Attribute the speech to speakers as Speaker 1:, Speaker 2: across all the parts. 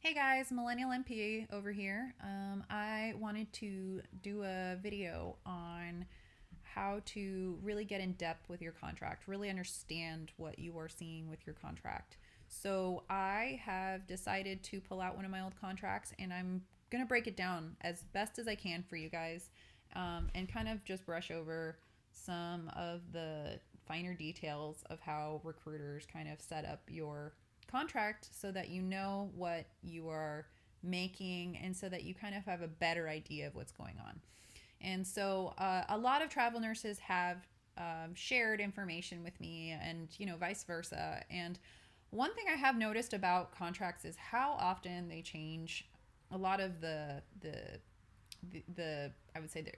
Speaker 1: Hey guys, Millennial MP over here. I wanted to do a video on how to really get in depth with your contract, really understand what you are seeing with your contract. So, I have decided to pull out one of my old contracts and I'm going to break it down as best as I can for you guys, and kind of just brush over some of the finer details of how recruiters kind of set up your contract so that you know what you are making and so that you kind of have a better idea of what's going on. And so a lot of travel nurses have shared information with me and, vice versa. And one thing I have noticed about contracts is how often they change a lot of the I would say they're,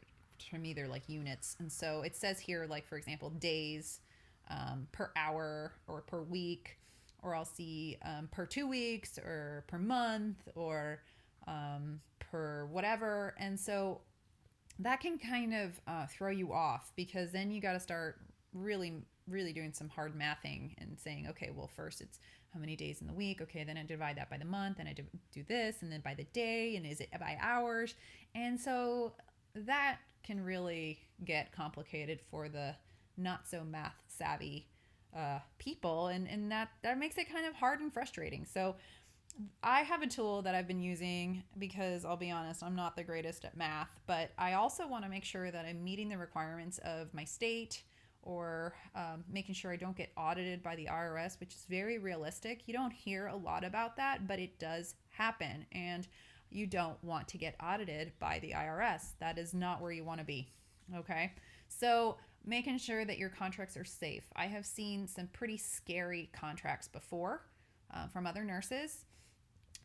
Speaker 1: to me they're like units. And so it says here, like, for example, days per hour or per week, or I'll see per 2 weeks or per month or per whatever. And so that can kind of throw you off because then you got to start really doing some hard mathing and saying, okay, well, first it's how many days in the week. Okay, then I divide that by the month and I do this, and then by the day, and is it by hours? And so that can really get complicated for the not so math savvy people, and that makes it kind of hard and frustrating. So I have a tool that I've been using because I'll be honest, I'm not the greatest at math, but I also want to make sure that I'm meeting the requirements of my state, or making sure I don't get audited by the IRS, which is very realistic. You don't hear a lot about that, but it does happen. And you don't want to get audited by the IRS. That is not where you want to be. Okay. So making sure that your contracts are safe. I have seen some pretty scary contracts before from other nurses,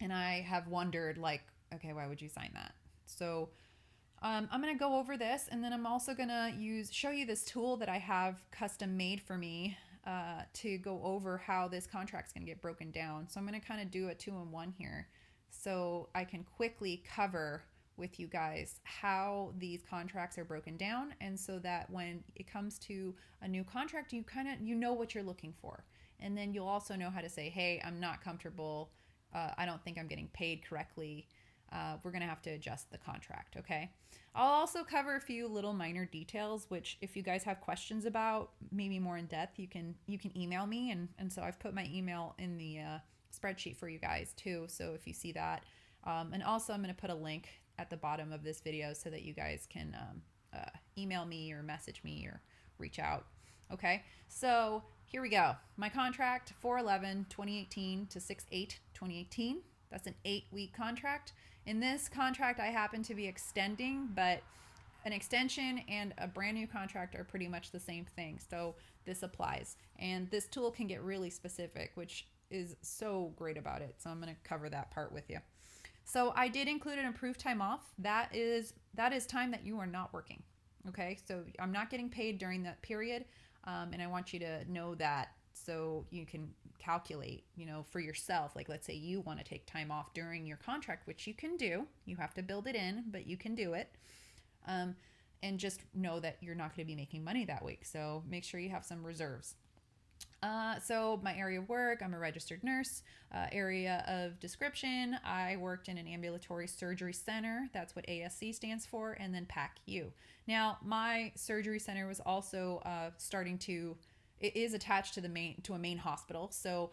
Speaker 1: and I have wondered, like, okay, why would you sign that? So I'm going to go over this, and then I'm also going to show you this tool that I have custom made for me to go over how this contract's going to get broken down. So I'm going to kind of do a two-in-one here, so I can quickly cover with you guys how these contracts are broken down, and so that when it comes to a new contract, you know what you're looking for, and then you'll also know how to say, hey, I'm not comfortable. I don't think I'm getting paid correctly. We're going to have to adjust the contract, okay? I'll also cover a few little minor details, which if you guys have questions about, maybe more in depth, you can email me. And so I've put my email in the spreadsheet for you guys too, so if you see that. And also I'm going to put a link at the bottom of this video so that you guys can email me or message me or reach out. Okay, so here we go. My contract, 4/11/2018 to 6/8/2018. That's an 8-week contract. In this contract, I happen to be extending, but an extension and a brand new contract are pretty much the same thing. So this applies. And this tool can get really specific, which is so great about it. So I'm going to cover that part with you. So I did include an approved time off. That is time that you are not working. Okay, so I'm not getting paid during that period, and I want you to know that so you can calculate, for yourself. Like, let's say you want to take time off during your contract, which you can do. You have to build it in, but you can do it. And just know that you're not going to be making money that week. So make sure you have some reserves. So my area of work, I'm a registered nurse. Area of description, I worked in an ambulatory surgery center. That's what ASC stands for, and then PACU. Now, my surgery center was also it is attached to a main hospital. So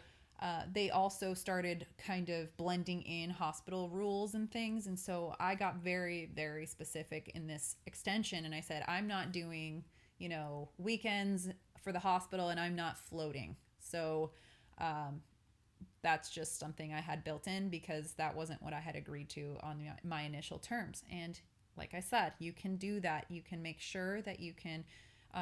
Speaker 1: they also started kind of blending in hospital rules and things. And so I got very, very specific in this extension. And I said, I'm not doing, weekends for the hospital, and I'm not floating. So that's just something I had built in because that wasn't what I had agreed to on my initial terms. And like I said, you can do that. You can make sure that you can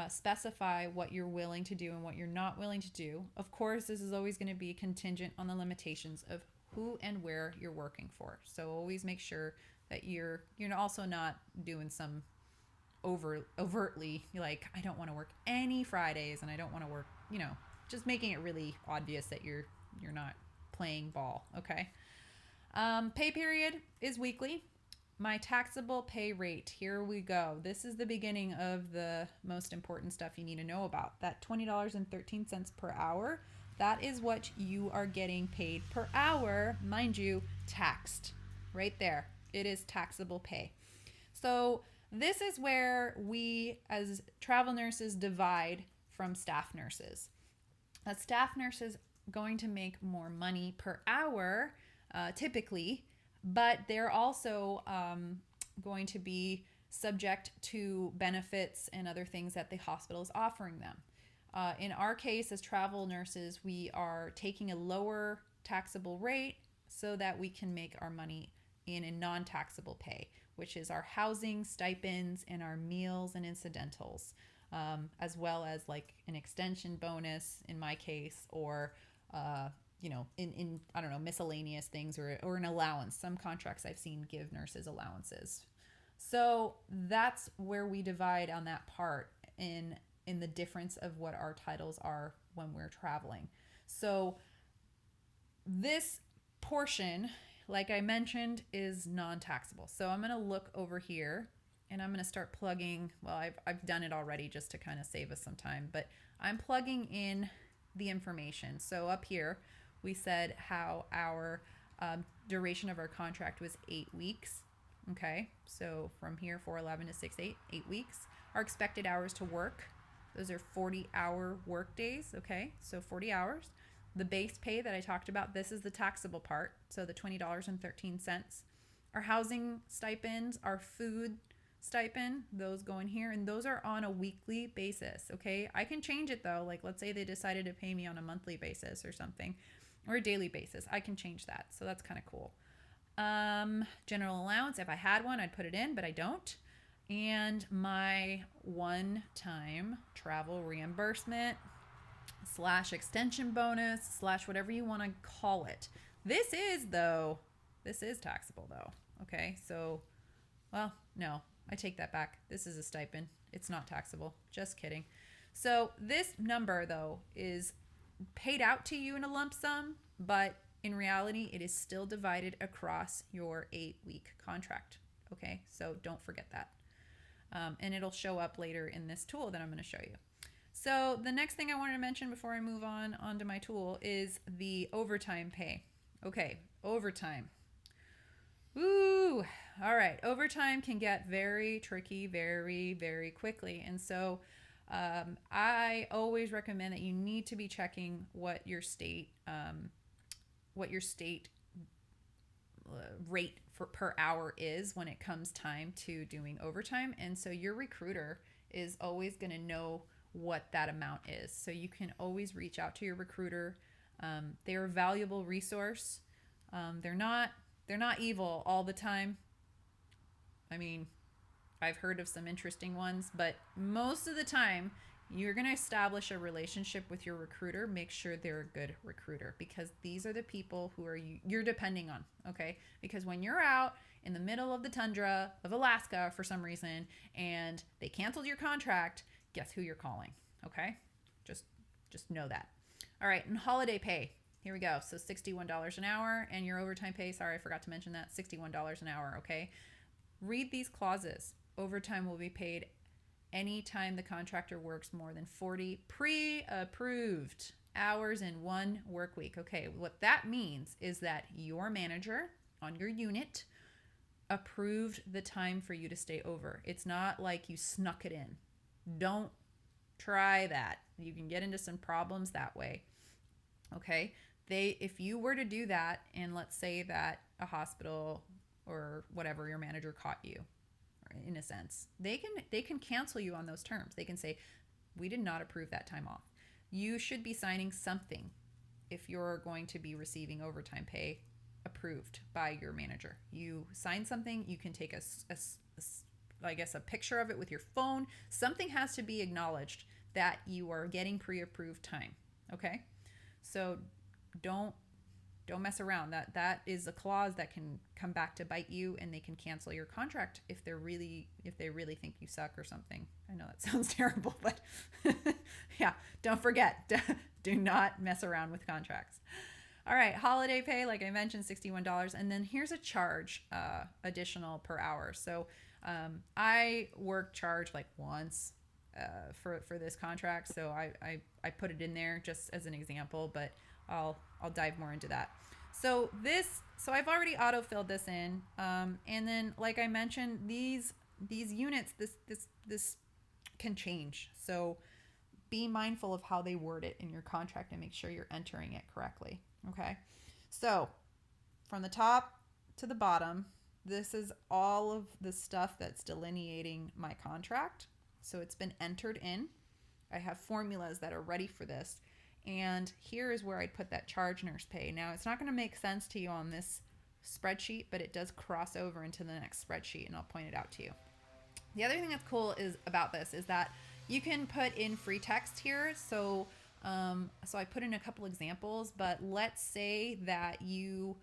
Speaker 1: specify what you're willing to do and what you're not willing to do. Of course, this is always going to be contingent on the limitations of who and where you're working for. So always make sure that you're also not doing some overtly, like, I don't want to work any Fridays and I don't want to work, just making it really obvious that you're not playing ball. Okay. Pay period is weekly. My taxable pay rate, here we go. This is the beginning of the most important stuff you need to know about. That $20.13 per hour, That is what you are getting paid per hour, mind you, taxed. Right there. It is taxable pay. So this is where we as travel nurses divide from staff nurses. A staff nurse is going to make more money per hour, typically, but they're also going to be subject to benefits and other things that the hospital is offering them. In our case, as travel nurses, we are taking a lower taxable rate so that we can make our money in a non-taxable pay, which is our housing, stipends, and our meals and incidentals, as well as like an extension bonus in my case, or in I don't know, miscellaneous things, or an allowance. Some contracts I've seen give nurses allowances. So that's where we divide on that part in the difference of what our titles are when we're traveling. So this portion, like I mentioned, is non-taxable. So I'm going to look over here and I'm going to start plugging. Well, I've done it already just to kind of save us some time, but I'm plugging in the information. So up here, we said how our duration of our contract was 8 weeks. Okay, so from here, 4/11 to 6/8, 8 weeks. Our expected hours to work, those are 40-hour work days. Okay, so 40 hours. The base pay that I talked about, this is the taxable part, so the $20.13. Our housing stipends, our food stipend, those go in here, and those are on a weekly basis. Okay, I can change it though. Like, let's say they decided to pay me on a monthly basis or something, or a daily basis. I can change that, so that's kind of cool. General allowance, if I had one, I'd put it in, but I don't. And my one-time travel reimbursement / extension bonus / whatever you want to call it. This is taxable though. Okay, so, well, no, I take that back. This is a stipend. It's not taxable. Just kidding. So this number though is paid out to you in a lump sum, but in reality, it is still divided across your 8-week contract. Okay, so don't forget that. And it'll show up later in this tool that I'm going to show you. So the next thing I wanted to mention before I move onto my tool is the overtime pay. Okay, overtime. Ooh, all right. Overtime can get very tricky very, very quickly. And so I always recommend that you need to be checking what your state rate per hour is when it comes time to doing overtime. And so your recruiter is always going to know what that amount is. So you can always reach out to your recruiter. They're a valuable resource. They're not evil all the time. I mean, I've heard of some interesting ones, but most of the time you're going to establish a relationship with your recruiter. Make sure they're a good recruiter, because these are the people who you're depending on. Okay, because when you're out in the middle of the tundra of Alaska for some reason and they canceled your contract, guess who you're calling? Okay, just know that. All right, and holiday pay, here we go. So $61 an hour, and your overtime pay, sorry, I forgot to mention that, $61 an hour. Okay, read these clauses. Overtime will be paid anytime the contractor works more than 40 pre-approved hours in one work week. Okay, what that means is that your manager on your unit approved the time for you to stay over. It's not like you snuck it in. Don't try that. You can get into some problems that way. Okay, if you were to do that, and let's say that a hospital or whatever, your manager caught you, in a sense, they can cancel you on those terms. They can say, we did not approve that time off. You should be signing something if you're going to be receiving overtime pay approved by your manager. You sign something. You can take a picture of it with your phone. Something has to be acknowledged that you are getting pre-approved time. Okay, so don't mess around. That is a clause that can come back to bite you, and they can cancel your contract if they really think you suck or something. I know that sounds terrible, but yeah, don't forget, do not mess around with contracts. All right, holiday pay, like I mentioned, $61, and then here's a charge additional per hour. So I charge like once for this contract, so I I put it in there just as an example, but I'll dive more into that. So I've already auto-filled this in. And then like I mentioned, these units, this can change. So be mindful of how they word it in your contract and make sure you're entering it correctly. Okay. So from the top to the bottom, this is all of the stuff that's delineating my contract. So it's been entered in. I have formulas that are ready for this. And here is where I'd put that charge nurse pay. Now, it's not going to make sense to you on this spreadsheet, but it does cross over into the next spreadsheet, and I'll point it out to you. The other thing that's cool about this is that you can put in free text here. So I put in a couple examples, but let's say that you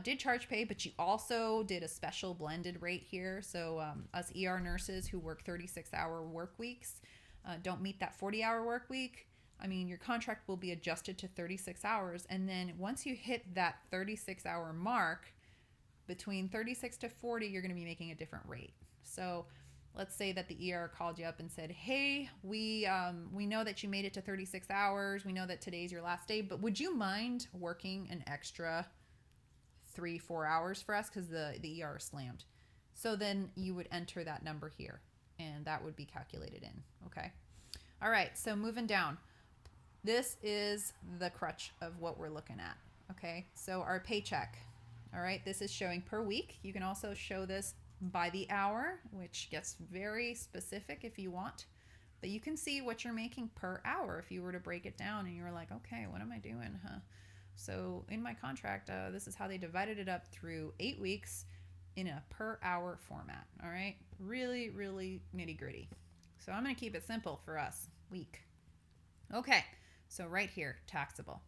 Speaker 1: did charge pay, but you also did a special blended rate here. So us ER nurses who work 36-hour work weeks don't meet that 40-hour work week. I mean, your contract will be adjusted to 36 hours. And then once you hit that 36-hour mark, between 36 to 40, you're going to be making a different rate. So let's say that the ER called you up and said, hey, we know that you made it to 36 hours. We know that today's your last day, but would you mind working an extra 3-4 hours for us because the ER is slammed? So then you would enter that number here, and that would be calculated in. Okay. All right. So moving down. This is the crutch of what we're looking at. Okay. So our paycheck. All right. This is showing per week. You can also show this by the hour, which gets very specific if you want. But you can see what you're making per hour if you were to break it down and you were like, okay, what am I doing? So in my contract, this is how they divided it up through 8 weeks in a per hour format. All right. Really, really nitty gritty. So I'm going to keep it simple for us. Week. Okay. So right here, taxable.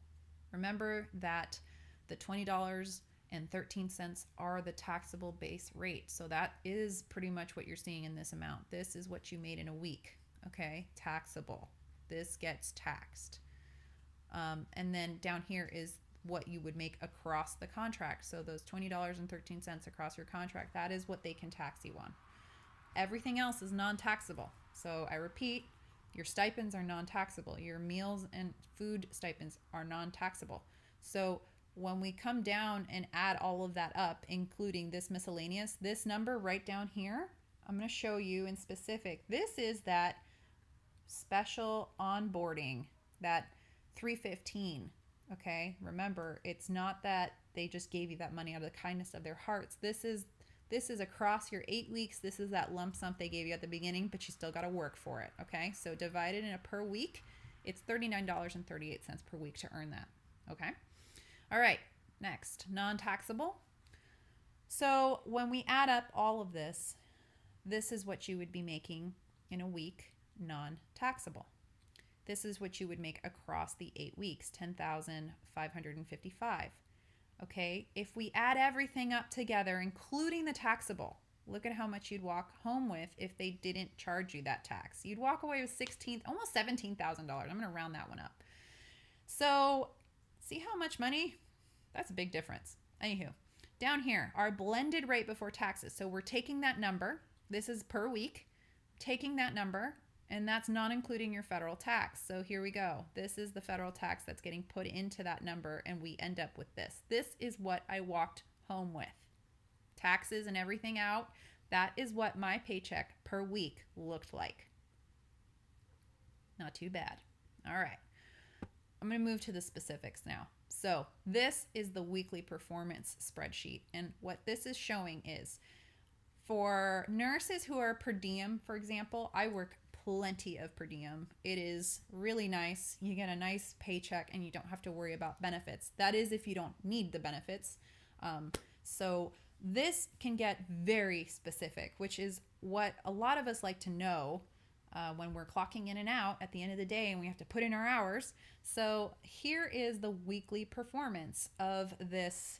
Speaker 1: Remember that the $20.13 are the taxable base rate. So that is pretty much what you're seeing in this amount. This is what you made in a week. Okay. Taxable. This gets taxed. And then down here is what you would make across the contract. So those $20.13 across your contract, that is what they can tax you on. Everything else is non-taxable. So I repeat, your stipends are non-taxable. Your meals and food stipends are non-taxable. So when we come down and add all of that up, including this miscellaneous, this number right down here, I'm going to show you in specific. This is that special onboarding, that $315. Okay. Remember, it's not that they just gave you that money out of the kindness of their hearts. This is across your 8 weeks. This is that lump sum they gave you at the beginning, but you still got to work for it. Okay. So divided in a per week, it's $39.38 per week to earn that. Okay. All right. Next, non-taxable. So when we add up all of this, this is what you would be making in a week, non-taxable. This is what you would make across the 8 weeks, $10,555. Okay, if we add everything up together, including the taxable, look at how much you'd walk home with if they didn't charge you that tax. You'd walk away with almost $17,000. I'm going to round that one up. So see how much money? That's a big difference. Anywho, down here, our blended rate before taxes. So we're taking that number. This is per week, taking that number, and that's not including your federal tax. So here we go. This is the federal tax that's getting put into that number, and we end up with this. This is what I walked home with. Taxes and everything out. That is what my paycheck per week looked like. Not too bad. All right. I'm going to move to the specifics now. So this is the weekly performance spreadsheet. And what this is showing is for nurses who are per diem, for example, I work plenty of per diem. It is really nice. You get a nice paycheck and you don't have to worry about benefits. That is if you don't need the benefits. So this can get very specific, which is what a lot of us like to know when we're clocking in and out at the end of the day and we have to put in our hours. So here is the weekly performance of this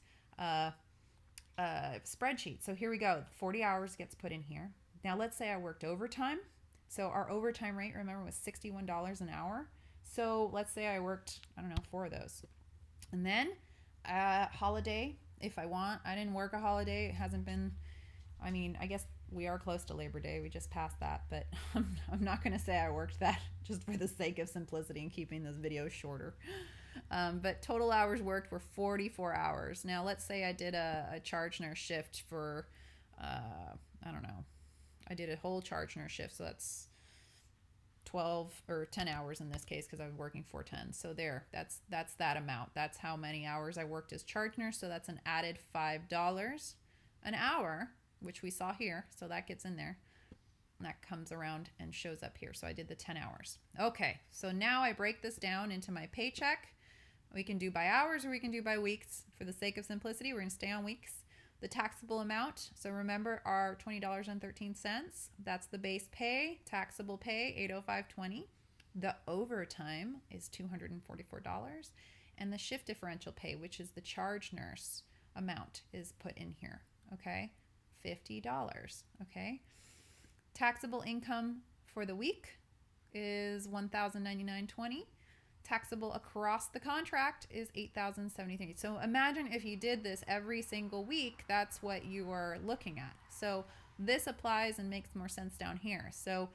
Speaker 1: spreadsheet. So here we go. 40 hours gets put in here. Now let's say I worked overtime. So our overtime rate, remember, was $61 an hour. So let's say I worked, 4 of those. And then holiday, if I want. I didn't work a holiday. It hasn't been, I guess we are close to Labor Day. We just passed that, but I'm not going to say I worked that just for the sake of simplicity and keeping this video shorter. But total hours worked were 44 hours. Now, let's say I did a charge nurse shift for, I don't know, I did a whole charge nurse shift, so that's 12 or 10 hours in this case because I was working 410. So there, that's that amount. That's how many hours I worked as charge nurse. So that's an added $5 an hour, which we saw here. So that gets in there. And that comes around and shows up here. So I did the 10 hours. Okay, so now I break this down into my paycheck. We can do by hours or we can do by weeks. For the sake of simplicity, we're going to stay on weeks. The taxable amount, so remember, our $20.13. That's the base pay. Taxable pay, $805.20. The overtime is $244. And the shift differential pay, which is the charge nurse amount, is put in here. Okay, $50. Okay. Taxable income for the week is $1,099.20. Taxable across the contract is $8,073. So imagine if you did this every single week, that's what you are looking at. So this applies and makes more sense down here. So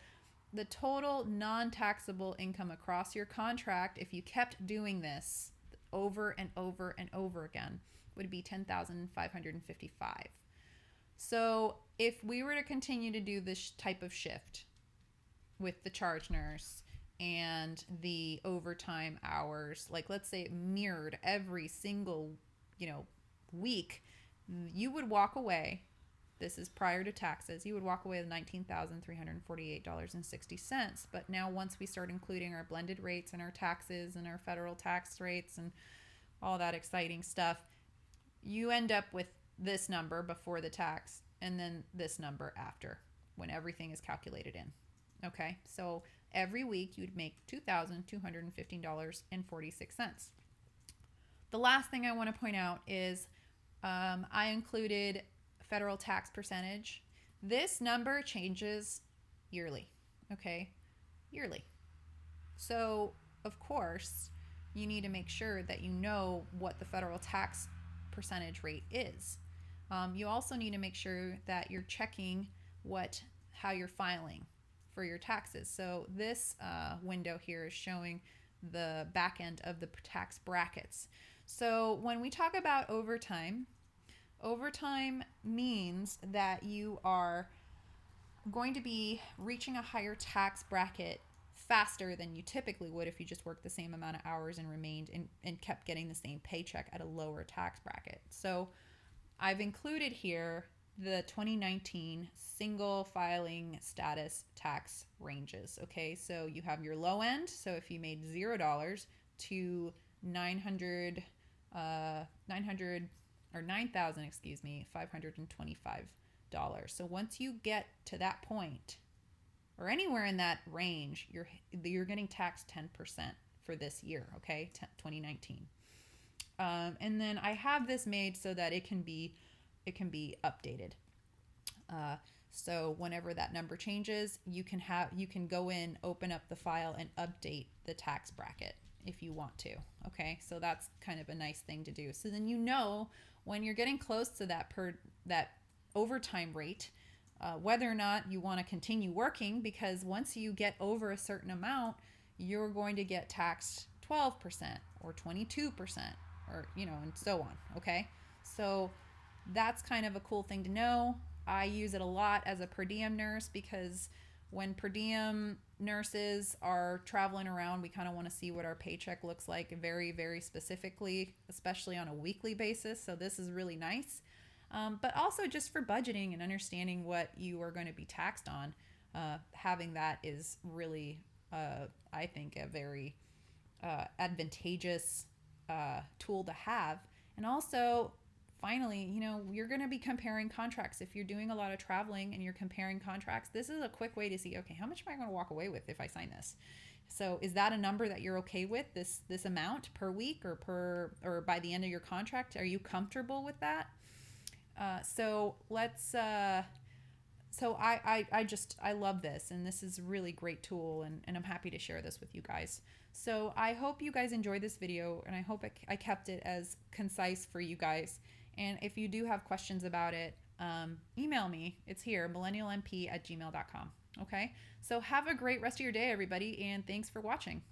Speaker 1: the total non-taxable income across your contract, if you kept doing this over and over and over again, would be $10,555. So if we were to continue to do this type of shift with the charge nurse and the overtime hours, like let's say it mirrored every single, week, you would walk away, this is prior to taxes, you would walk away with $19,348.60. But now once we start including our blended rates and our taxes and our federal tax rates and all that exciting stuff, you end up with this number before the tax and then this number after when everything is calculated in. Okay, so every week you'd make $2,215.46. The last thing I want to point out is I included federal tax percentage. This number changes yearly, okay? Yearly. So, of course, you need to make sure that you know what the federal tax percentage rate is. You also need to make sure that you're checking how you're filing for your taxes. So this window here is showing the back end of the tax brackets. So when we talk about overtime means that you are going to be reaching a higher tax bracket faster than you typically would if you just worked the same amount of hours and remained and kept getting the same paycheck at a lower tax bracket. So I've included here the 2019 single filing status tax ranges. Okay, so you have your low end. So if you made $0 to 900 or 9,000, $525. So once you get to that point, or anywhere in that range, you're getting taxed 10% for this year. Okay, 2019. And then I have this made so that it can be updated. So whenever that number changes, you can go in, open up the file, and update the tax bracket if you want to. Okay, so that's kind of a nice thing to do. So then when you're getting close to that overtime rate, whether or not you want to continue working, because once you get over a certain amount, you're going to get taxed 12% or 22%, or and so on. Okay, so that's kind of a cool thing to know. I use it a lot as a per diem nurse because when per diem nurses are traveling around, we kind of want to see what our paycheck looks like very, very specifically, especially on a weekly basis. So this is really nice. But also just for budgeting and understanding what you are going to be taxed on, having that is really, I think, a very advantageous tool to have. And also, finally, you're going to be comparing contracts. If you're doing a lot of traveling and you're comparing contracts, this is a quick way to see, okay, how much am I going to walk away with if I sign this? So is that a number that you're okay with, this amount per week or by the end of your contract? Are you comfortable with that? So I love this, and this is a really great tool, and I'm happy to share this with you guys. So I hope you guys enjoyed this video, and I hope I kept it as concise for you guys. And if you do have questions about it, email me. It's here, millennialmp@gmail.com. Okay. So have a great rest of your day, everybody. And thanks for watching.